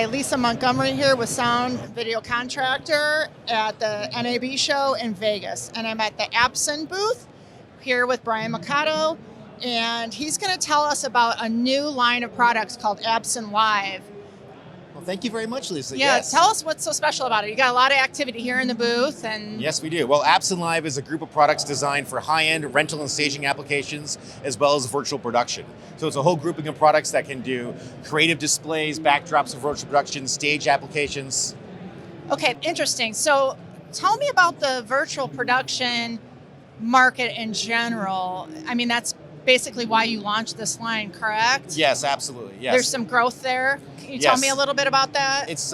Hi, Lisa Montgomery here with Sound Video Contractor at the NAB show in Vegas. And I'm at the Absen booth here with Brian Macauto. And he's going to tell us about a new line of products called AbsenLive. Well, thank you very much, Lisa. Yeah, yes. Tell us what's so special about it. You got a lot of activity here in the booth. And Yes, we do. Well, AbsenLive is a group of products designed for high-end rental and staging applications, as well as virtual production. So it's a whole grouping of products that can do creative displays, backdrops of virtual production, stage applications. Okay, interesting. So tell me about the virtual production market in general. I mean, that's basically why you launched this line, correct? Yes, absolutely. Yes. There's some growth there. Can you tell me a little bit about that? It's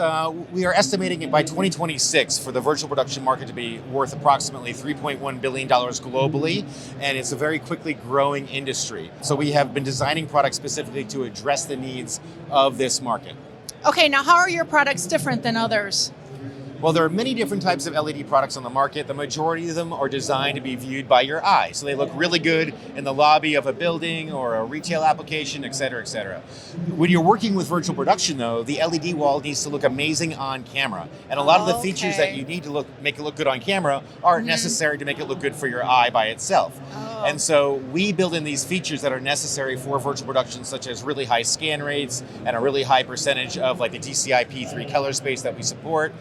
we are estimating it by 2026 for the virtual production market to be worth approximately $3.1 billion globally, and it's a very quickly growing industry. So we have been designing products specifically to address the needs of this market. Okay, now how are your products different than others? Well, there are many different types of LED products on the market. The majority of them are designed to be viewed by your eye. So they look really good in the lobby of a building or a retail application, et cetera, et cetera. When you're working with virtual production, though, the LED wall needs to look amazing on camera. And a lot of the features that you need to make it look good on camera aren't necessary to make it look good for your eye by itself. And so we build in these features that are necessary for virtual production, such as really high scan rates and a really high percentage of like the DCI P3 color space that we support.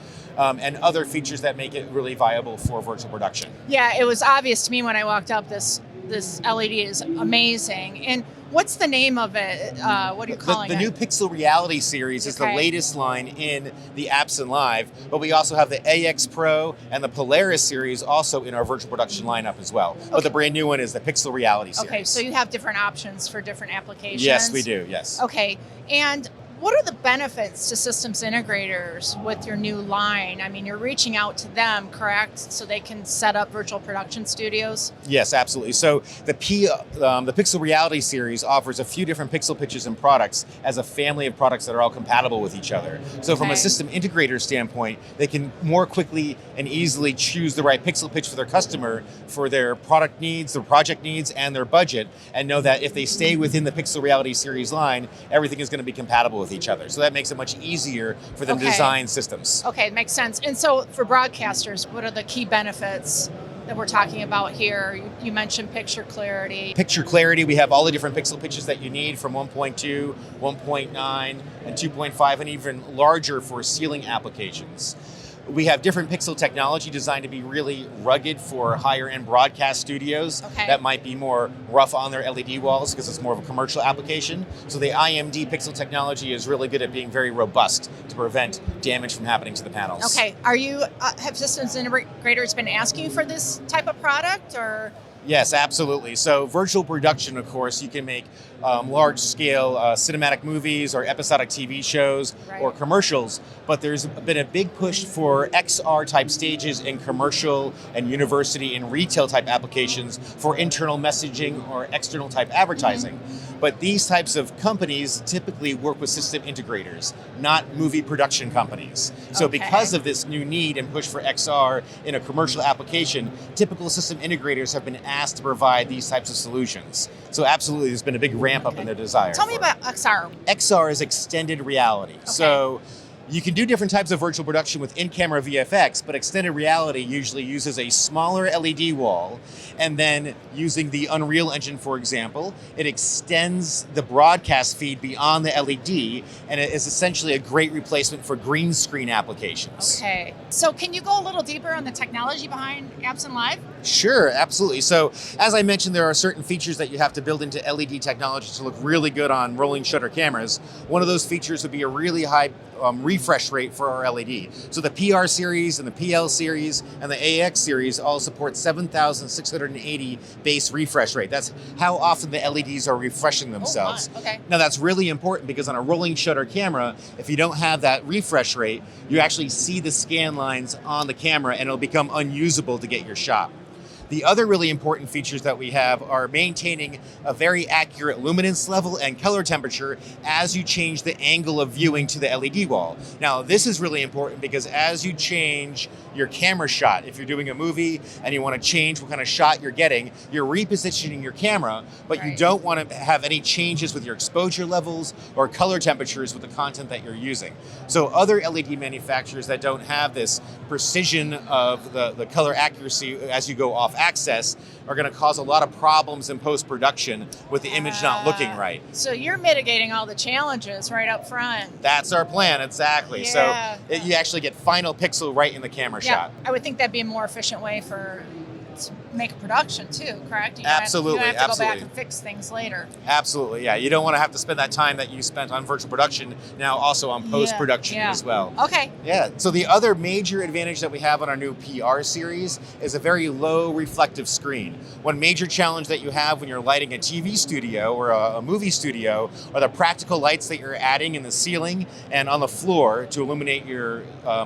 And other features that make it really viable for virtual production. Yeah, it was obvious to me when I walked up. This LED is amazing. And what's the name of it? What are you calling it? The new Pixel Reality series is the latest line in the AbsenLive, but we also have the AX Pro and the Polaris series also in our virtual production lineup as well. But the brand new one is the Pixel Reality series. Okay, so you have different options for different applications. Yes, we do, yes. Okay, and what are the benefits to systems integrators with your new line? I mean, you're reaching out to them, correct? So they can set up virtual production studios? Yes, absolutely. So the Pixel Reality series offers a few different pixel pitches and products as a family of products that are all compatible with each other. So from a system integrator standpoint, they can more quickly and easily choose the right pixel pitch for their customer for their product needs, their project needs, and their budget, and know that if they stay within the Pixel Reality series line, everything is going to be compatible with each other. So that makes it much easier for them to design systems. Okay, makes sense. And so for broadcasters, what are the key benefits that we're talking about here? You mentioned picture clarity. Picture clarity, we have all the different pixel pitches that you need from 1.2, 1.9, and 2.5, and even larger for ceiling applications. We have different pixel technology designed to be really rugged for higher end broadcast studios that might be more rough on their LED walls because it's more of a commercial application. So the IMD pixel technology is really good at being very robust to prevent damage from happening to the panels. Okay, have systems integrators been asking you for this type of product, or? Yes, absolutely. So virtual production, of course, you can make large-scale cinematic movies or episodic TV shows or commercials, but there's been a big push for XR-type stages in commercial and university and retail-type applications for internal messaging or external-type advertising. But these types of companies typically work with system integrators, not movie production companies. So because of this new need and push for XR in a commercial application, typical system integrators have been asked to provide these types of solutions. So absolutely, there's been a big ramp up in their desire. Tell me about XR. XR is extended reality. So you can do different types of virtual production with in-camera VFX, but extended reality usually uses a smaller LED wall, and then using the Unreal Engine, for example, it extends the broadcast feed beyond the LED, and it is essentially a great replacement for green screen applications. Okay, so can you go a little deeper on the technology behind AbsenLive? Sure, absolutely. So as I mentioned, there are certain features that you have to build into LED technology to look really good on rolling shutter cameras. One of those features would be a really high refresh rate for our LED. So the PR series and the PL series and the AX series all support 7,680 base refresh rate. That's how often the LEDs are refreshing themselves. Now that's really important because on a rolling shutter camera, if you don't have that refresh rate, you actually see the scan lines on the camera and it'll become unusable to get your shot. The other really important features that we have are maintaining a very accurate luminance level and color temperature as you change the angle of viewing to the LED wall. Now, this is really important because as you change your camera shot, if you're doing a movie and you want to change what kind of shot you're getting, you're repositioning your camera, but you don't want to have any changes with your exposure levels or color temperatures with the content that you're using. So other LED manufacturers that don't have this precision of the color accuracy as you go off axis are going to cause a lot of problems in post-production with the image not looking right. So you're mitigating all the challenges right up front. That's our plan, exactly. Yeah. So you actually get final pixel right in the camera shot. I would think that'd be a more efficient way to make a production too, correct? Absolutely, You don't have to absolutely. go back and fix things later. Absolutely, yeah. You don't want to have to spend that time that you spent on virtual production now also on post-production as well. Okay. Yeah, so the other major advantage that we have on our new PR series is a very low reflective screen. One major challenge that you have when you're lighting a TV studio or a movie studio are the practical lights that you're adding in the ceiling and on the floor to illuminate your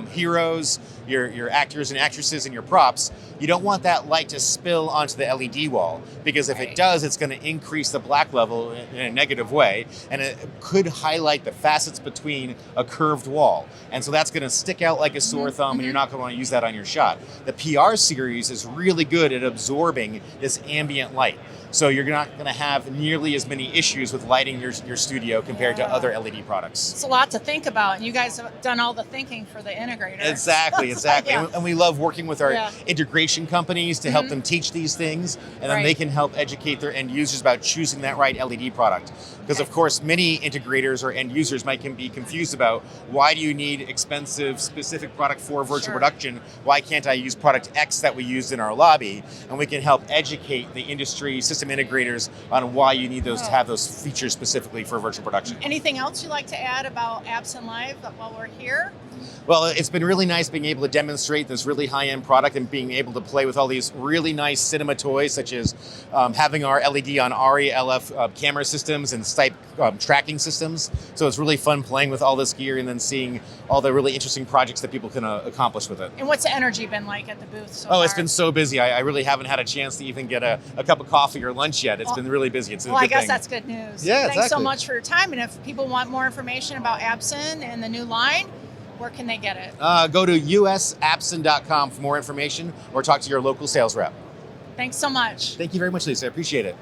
heroes, your actors and actresses and your props. You don't want that light to spill onto the LED wall, because if it does, it's going to increase the black level in a negative way, and it could highlight the facets between a curved wall. And so that's going to stick out like a sore thumb, and you're not going to want to use that on your shot. The PR series is really good at absorbing this ambient light. So you're not going to have nearly as many issues with lighting your studio compared to other LED products. It's a lot to think about, and you guys have done all the thinking for the integrator. Exactly. Yeah. And we love working with our integration companies to help them teach these things, and then they can help educate their end users about choosing that right LED product. Because of course, many integrators or end users might be confused about, why do you need expensive specific product for virtual production? Why can't I use product X that we used in our lobby? And we can help educate the industry system integrators on why you need those to have those features specifically for virtual production. Anything else you'd like to add about AbsenLive while we're here? Well, it's been really nice being able to demonstrate this really high-end product and being able to play with all these really nice cinema toys, such as having our LED on ARRI LF camera systems and Stipe tracking systems. So it's really fun playing with all this gear and then seeing all the really interesting projects that people can accomplish with it. And what's the energy been like at the booth so far? It's been so busy. I really haven't had a chance to even get a cup of coffee or lunch yet. It's been really busy. It's a good I guess thing. that's good news. Yeah, Thanks so exactly. much for your time. And if people want more information about Absen and the new line, where can they get it? Go to usabsen.com for more information or talk to your local sales rep. Thanks so much. Thank you very much, Lisa. I appreciate it.